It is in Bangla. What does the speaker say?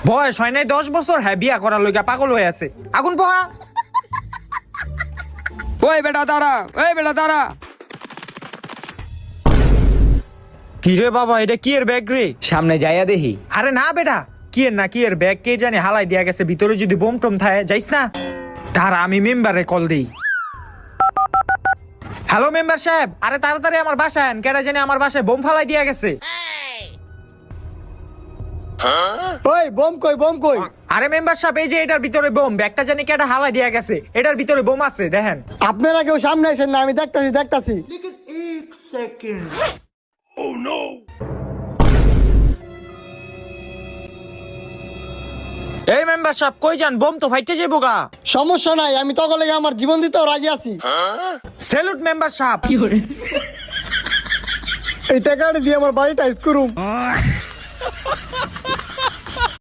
বয়স হয় নাই 10 বছর, হ্যাঁ বিয়া করার লইগা পাগল হয়ে আছে। আগুন পোহা। ওই বেটা দাঁড়া, ওই বেটা দাঁড়া। কি রে বাবা, এটা কি এর ব্যাগ রে? সামনে যাইয়া দেখি। আরে না বেটা, কি এর না কি এর ব্যাগ, কে জানে হালাই দিয়া গেছে। ভিতরে যদি বোম টোম থাকে, যাইস না। দাঁড়া, আমি মেম্বারে কল দিই। হ্যালো মেম্বার সাহেব, আরে তাড়াতাড়ি আমার বাসায় আন, কেডা জানি আমার বাসায় বোম ফালাই দিয়া গেছে। ওই বোম কই, বোম কই? আরে মেম্বার সাহেব, এই যে এটার ভিতরে বোম, ব্যাগটা জানি কেডা হালাই দিয়া গেছে। এটার ভিতরে বোম আছে, দেখেন। আপনারা কেউ সামনে আসেন না, আমি দেখতাছি। এই মেম্বার সাহেব কই যান? বোম তো ফাইটে যাইবো গা। সমস্যা নাই, আমি তখন লেগে আমার জীবন দিতেও রাজি আছি। স্যালুট মেম্বার সাহেব। এই টাকাটা দিয়ে আমার বাড়িটা স্কুরুম।